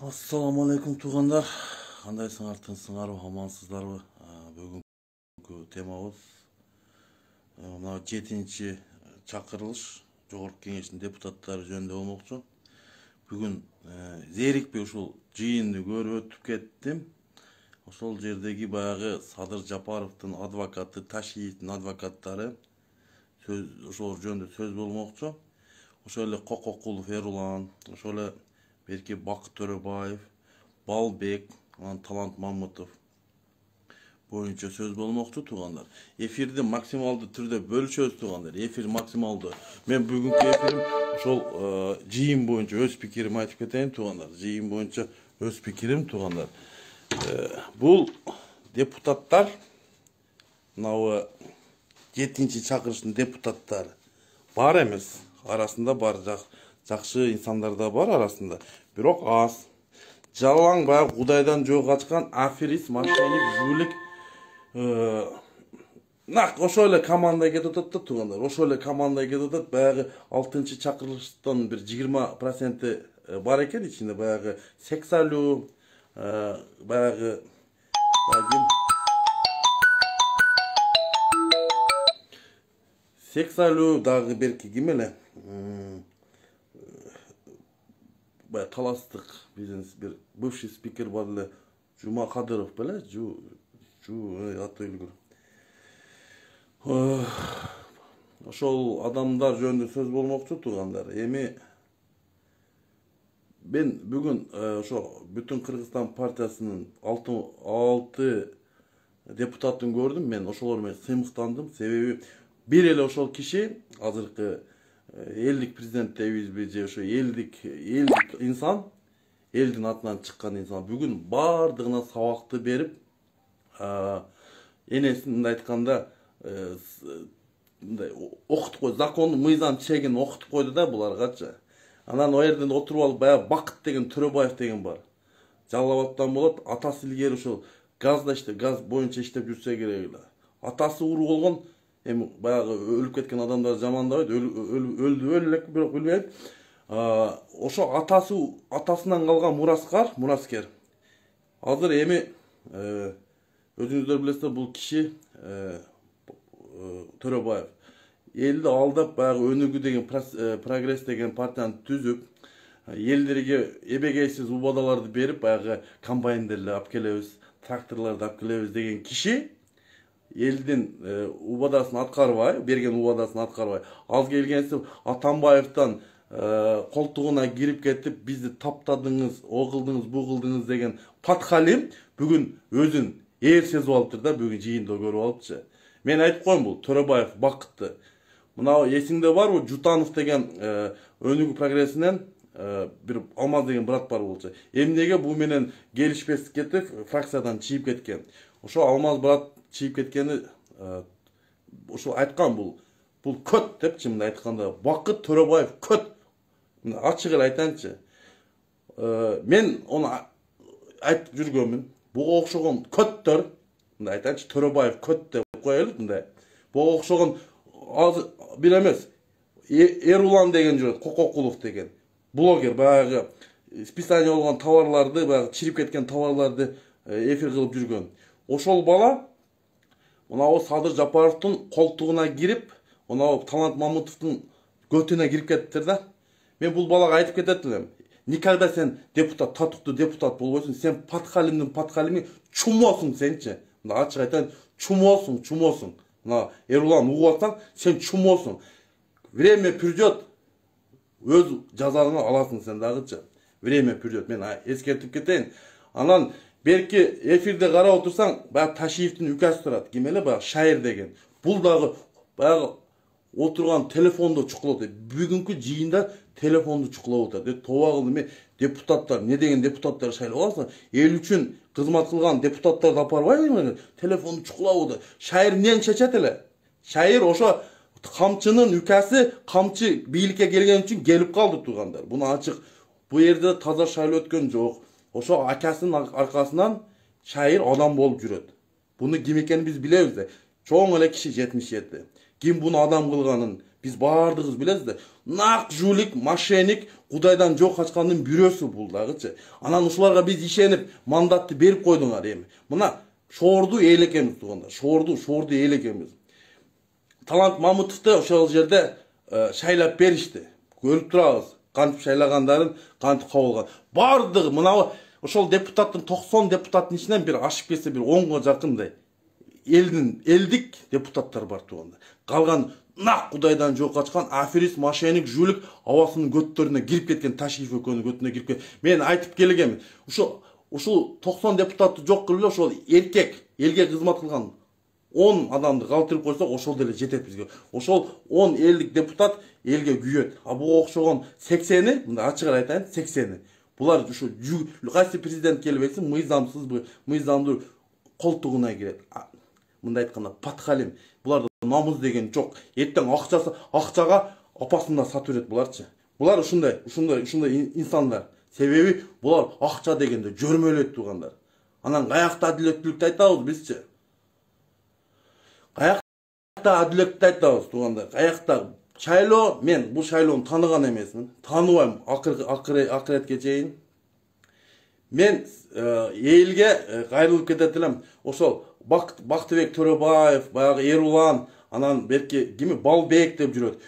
Assalamu alaikum туғандар. Қандайсыңар, тынсыңар, амансыздар ба? Бүгінгі темамыз мына 7-ші чакырылыш Жогорку Кеңештин депутаттары жөнүндө болмокчу. Бүгүн зерикпей ушул жыйынды көрүп өтүп кеттим. Ошол жердеги баягы Садыр Жапаровдун адвокаты, Ташиевдин адвокаттары ошол жөнүндө сөз болмокчу. Ошол эле Кококулов Эрулан, ошол эле Берке Бакыт Төрөбаев, Балбек, Талант Мамытов боюнча сөз болмокчу тугандар. Эфирди максималдуу түрдө бөлүшөбүз тугандар. Эфир максималдуу. Мен бүгүнкү эфирим ошол жыйын боюнча өз пикирим айтып кетейин тугандар. Жыйын боюнча өз пикирим тугандар. Бул депутаттар, мына 7-ші чакырыштын депутаттары бар эмес, арасында бар жакшы инсандар да бар арасында. Бирок аз. Жалаң баягы Кудайдан жөө качкан аферист, мошенник, жүүлик ошол эле команда кетип атат да тугандар. Ошол эле команда кетип атат. Баягы 6-чы чакырылыштан бир 20% бар экен ичинде баягы Сексалуу, баягы Сексалуу дагы берки ким эле? Таластык бизнес бир бывший спикер бар эле, Жума Кадыров беле, аты үлгүр. Ошол адамдар жөнүндө сөз болмокчу тугандар. Эми мен бүгүн ошо бүтүн Кыргызстан партиясынын 6 депутатын көрдүм. Мен ошолор менен сыймыктандым. Себеби бир эле ошол киши азыркы элдик президент дейбизби же ошо элдик инсан, элдин атынан чыккан инсан бүгүн бардыгына сабакты берип, энесин мындай айтканда окутуп койду, закондун мыйзам чегин окутуп койду да буларгачы. Анан о жерден отуруп алып баягы Бакыт деген Төрөбаев деген бар. Жалал Абадтан болот, атасы илгери ошол газ боюнча иштеп жүрсө керек эле. Атасы уру болгон. Эми баягы өлүп кеткен адамдар жамандабайт, өлдү элек, бирок билбейм. Ошо атасынан калган мураскер. Азыр эми өзүңүздөр билесиздер, бул киши Төрөбаев элди алдап баягы Өнүгүү деген прогресс деген партияны түзүп, элдерге эбегейсиз убадаларды берип, баягы комбайндерди алып келебиз, тракторлорду алып келебиз деген киши элдин убадасын аткарбай, берген убадасын аткарбай, ал келгенси Атамбаевден колтугуна кирип кетип, бизди таптадыңыз, о кылдыңыз, бу кылдыңыз деген патхалим бүгүн өзүн ээр сезип алыптыр да, бүгүн жыйында көрүп алыпчы. Мен айтып коем, бул Төрөбаев Бакытты. Мына эсиңде барбы, Жутанов деген Өнүгүү прогрессинен бир Алмаз деген брат бар болчу. Эмнеге бул менен келишпестик кетип, фракциядан чыгып кеткен. Ошо Алмаз брат чыгып кеткени ошо айткан, бул көт депчи, мындай айтканда Бакыт Төрөбаев көт. Ачык эле айтайынчы. Мен ону айтып жүргөнмүн. Буга окшогон көттөр, мындай айтайынчы, Төрөбаев көт деп коелу мындай. Буга окшогон бир эмес, Эрулан деген жүрөт, Кококулов деген блогер, баягы списание болгон товарларды, баягы чирип кеткен товарларды эфир кылып жүргөн. Ошол бала мына Садыр Жапаровдун колтугуна кирип, мына Талант Мамытовдун көтүнө кирип кетиптир да. Мен бул балага айтып кетет элем. Никогда сен депутат, татыктуу депутат болбойсуң. Сен патхалимдин патхалими чумосуң сенчи. Мына ачык айтайын, чумосуң. Мына Эрулан угуп атсаң, сен чумосуң. Время придет, өз жазаңы аласың сен дагычы. Время придет. Мен эскертип кетейин. Анан берки эфирде карап отурсаң, баягы Ташиевдин үкасы турат. Ким эле баягы Шайыр деген. Бул дагы баягы отурган телефонду чукулап атат. Бүгүнкү жыйында телефонду чукулап атат. Тоба кылдым мен, депутаттар, не деген депутаттар шайлап алсаң, эл үчүн кызмат кылган депутаттарды апарбайбы? Телефонду чукулап атат. Шайыр эмнени чечет эле? Шайыр ошо камчынын үкасы, камчы бийликке келген үчүн келип калды тугандар. Буну ачык. Бу жерде таза шайлоо өткөн жок. Ошо акасынын аркасынан Шайыр адам болуп жүрөт. Буну ким экенин биз билебиз да. Чоң эле киши 77. Ким буну адам кылганын Biz бардыгыбыз билебиz да. Нак жулик, мошенник, Кудайдан жок качкандын бирөөсү бул дагычы. Анан ушуларга биз ишенип, мандатты берип койдуңар эми. Мына шоорду эл экенбиз туугандар. Шоорду эл экенбиз. Талант Мамутовду ошол жерде шайлап беришти. Көрүп турабыз. Кантип шайлагандарын, кантип кабылган. Бардыгы мына ошол депутаттын 90 депутаттын ичинен бир ашып келсе бир 10га жакындай элдик депутаттар бар туугандар. Калган нак Кудайдан жок качкан аферист, мошенник, жулик абасынын көттөрүнө кирип кеткен, Ташиев экөөнүн көтүнө кирип кеткен. Мен айтып келгем. Ушул 90 депутатты жок кылып ошол элге кызмат кылган 10 адамды калтырып койсок, ошол деле жетет бизге. Ошол 10 элдик депутат элге күйөт. А буга окшогон 80-и, мында ачык айтайын, 80-и. Булар ушу кайсы президент келип кетсин, мыйзамдуу колтугуна кирет. Мында айтканда Патхалим. Буларда намыз деген жок. Эртең акчага апасында сатып берет буларчы. Булар ушундай инсандар. Себеби булар акча дегенде жөрмөлөйт туугандар. Анан каякта адилеттүүлүктү айтабыз бизчи? Каякта адилеттүүлүктү айтабыз туугандар? Каякта шайлоо, мен бул шайлоону таныган эмесмин. Тааныбайм акыретке чейин. Мен элге кайрылып кетет элем. Ошол Бактыбек Төрөбаев, баягы Эрулан, анан берки кими Балбек деп жүрөт.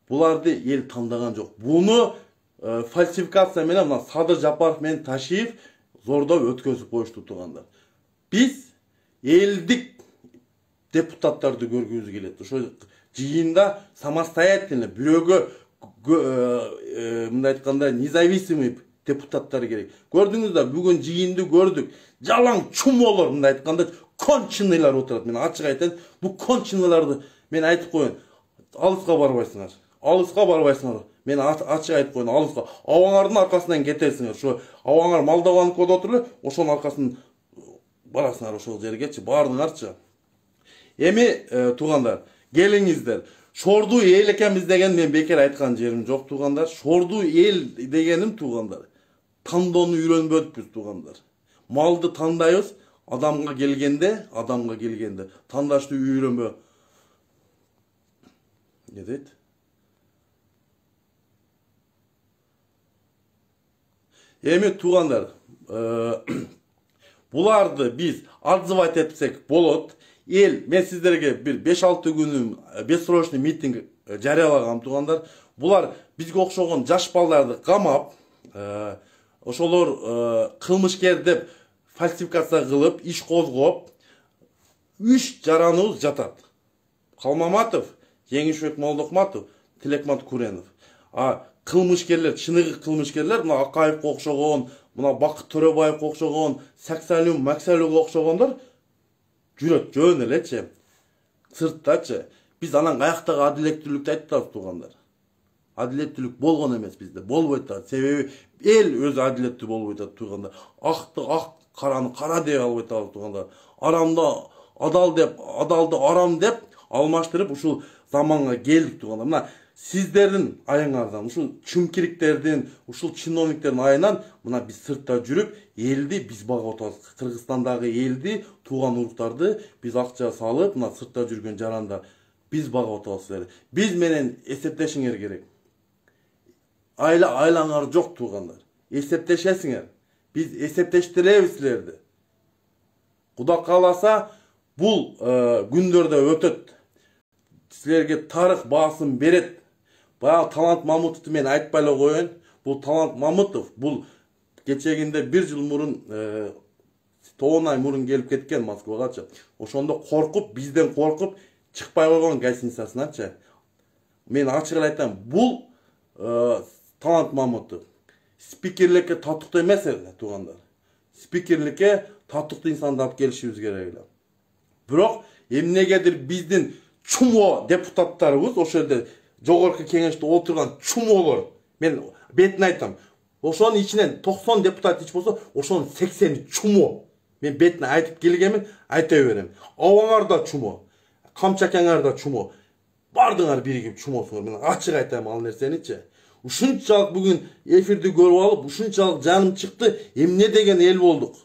Буларды эл тандаган жок. Буну фальсификация менен мына Садыр Жапаров менен Ташиев зордоп өткөзүп коюшту туугандар. Биз элдик депутаттарды көргүбүз келет. Ошо жыйында самостоятельно бирөөгө мындай айтканда независимый депутаттар керек. Көрдүңүздөр, бүгүн жыйынды көрдүк. Жалаң чумолор, мындай айтканда конченыйлар отурат. Мен ачык айтайын, бул конченыларды мен айтып коеюн. Алыска барбайсыңар. Алыска барбайсыңар. Мен ачык айтып коеюн, алыска. Абаңардын аркасынан кетесиңер. Ошо абаңар Молдованыкыда отуруп, ошонун аркасынан барасыңар ошол жергечи, бардыңарчы. Эми туугандар, келиңиздер. Шорду эл экенбиз деген мен бекер айткан жерим жок туугандар. Шорду эл дегеним туугандар. Тандоону үйрөнбөдүкпүз туугандар. Малды тандайбыз, адамга келгенде тандашты үйрөнбө. Не дейт? Эми туугандар, буларды биз отзывать этсек болот. Эл, мен сиздерге бир 5-6 күнү бессрочный митинг жарыялагам туугандар. Булар бизге окшогон жаш балдарды камап, ошолор кылмышкер деп фальсификация кылып, иш козгоп, 3 жараныбыз жатат. Калмаматов, Жеңишбек Молдохматов, Тилекмат Куренов. Кылмышкерлер, чыныгы кылмышкерлер, мына Акаевге окшогон, мына Бакыт Төрөбаевге окшогон, Саксалим, Максалууга окшогондор жүрөт жөн элечи. Сырттачы. Биз анан каяктагы адилеттүүлүктү айтабыз туугандар. Адилеттүүлүк болгон эмес бизде, болбойт да. Себеби эл өзү адилеттүү болбойт туугандар. Акты ак, караны кара деп албайт туугандар. Арамды адал деп, адалды арам деп алмаштырып ушул заманга келдик туугандар. Мына сиздердин айыңардан, ушул чүмкириктердин, ушул чиновниктердин айынан мына биз сыртта жүрүп, элди биз багып атабыз. Кыргызстандагы элди, тууган уруктарды биз акча салып, мына сыртта жүргөн жарандар биз багып атабыз силерди. Биз менен эсептешиңер керек. Айлаңар жок туугандар. Эсептешесиңер. Биз эсептештиребиз силерди. Кудай кааласа, бул күндөрдө өтөт. Силерге тарых баасын берет. Баягы Талант Мамутовду мен айтпай эле коеюн. Бул Талант Мамутов, бул кечегинде 1 жыл мурун 9 ай мурун келип кеткен Москвагачы. Ошондо коркуп, бизден коркуп чыкпай койгон гостиницасыначы. Мен ачык айтам, бул Талант Мамутов спикерликке татыктуу эмес эле туугандар. Спикерликке татыктуу инсанды алып келишибиз керек эле. Бирок эмнегедир биздин чумо депутаттарыбыз ошол жерде жогорку кеңеште отурган чумолор, мен бетин айтам. Ошонун ичинен 90 депутат ич болсо, ошонун 80 чумо. Мен бетин айтып келгемин, айта берем. Абаңар да чумо, камчакаңар да чумо. Бардыңар биригип чумосуңар. Мен ачык айтам ал нерсеничи. Ушунчалык бүгүн эфирди көрүп алып, ушунчалык жаным чыкты. Эмне деген эл болдук?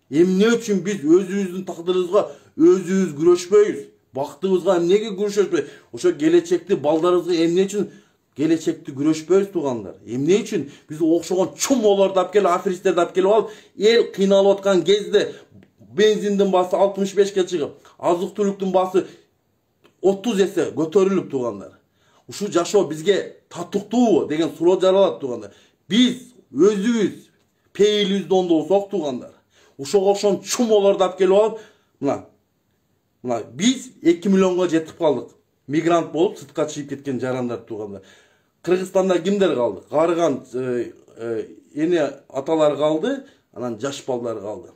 Эмне үчүн биз өзүбүздүн тагдырыбызга өзүбүз күрөшпөйбүз? Бактыбызга эмнеге күрөшөбүз? Ошо келечекти балдарыбызга эмне үчүн келечекти күрөшпөйбүз туугандар? Эмне үчүн биз окшогон чумолорду алып келип, аферисттерди алып келип алып, эл кыйналып аткан кезде бензиндин баасы 65ке чыгып, азык-түлүктүн баасы 30 эсе көтөрүлүп туугандар. Ушул жашоо бизге татыктуубу деген суроо жаралат туугандар. Биз өзүбүз пейилибизди оңдобосок туугандар. Ушого окшогон чумолорду алып келип алып, мына биз 2 миллионго жетип калдык. Мигрант болуп сыртка чыгып кеткен жарандар туугандар. Кыргызстанда кимдер калды? Карыган эне аталар калды, анан жаш балдар калды.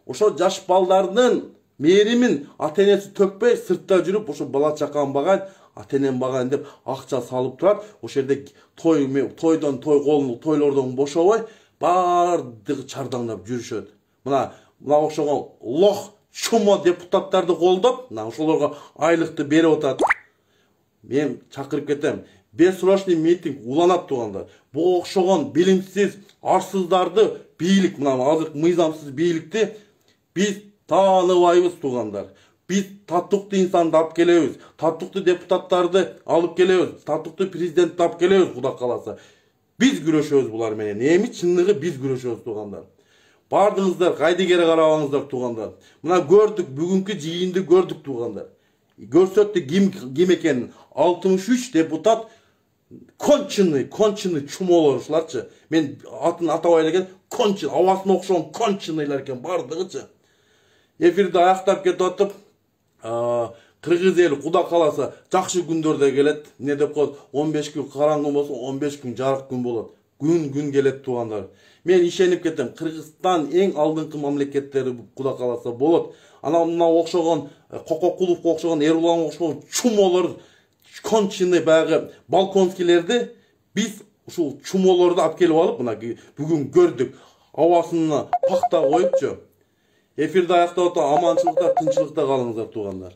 Ошо жаш балдардын мээримин ата-энеси төкпөй, сыртта жүрүп, ошо бала чакан багайын, ата-энем багайын деп акча салып турат. Ошол жерде тойдон тойлордон бошобой, бардыгы чардаңдап жүрүшөт. Мына окшогон лох чумо депутаттарды колдоп, ошолорго айлыкты берип атат. Мен чакырып кетем. Бессрочный митинг уланат туугандар. Бу окшогон билимсиз, арсыздарды бийлик, азыр мыйзамсыз бийликти биз тааныбайбыз туугандар. Биз татыктуу инсанды алып келебиз, татыктуу депутаттарды алып келебиз, татыктуу президентти алып келебиз, Кудай кааласа. Биз күрөшөбүз булар менен. Эми чынлыгы биз күрөшөбүз туугандар. Бардыңыздар, кайдыгере карабаңыздар туугандар. Мына көрдүк, бүгүнкү жыйынды көрдүк туугандар. Көрсөттү ким экенин. 63 депутат конченый чумолор ушуларчы. Мен атын атабай элеген конченый, абасына окшогон конченыйлар экен бардыгычы. Эфирди аяктап кетип атып, кыргыз эли Кудай кааласа жакшы күндөрдө келет. Эмне деп коет? 15 күн караңгы болсо, 15 күн жарык күн болот. Күн келет туугандар. Мен ишенип кетем, Кыргызстан эң алдыңкы мамлекеттери Кудай кааласа болот. Анан мына окшогон Кококуловго окшогон, Эруланга окшогон чумолор, конченый баягы балконскилерди биз ушул чумолорду алып келип алып, мына бүгүн көрдүк. Абасына пакта коюпчу. Эфирди аяктап атам, аманчылыкта, тынччылыкта калыңыздар туугандар.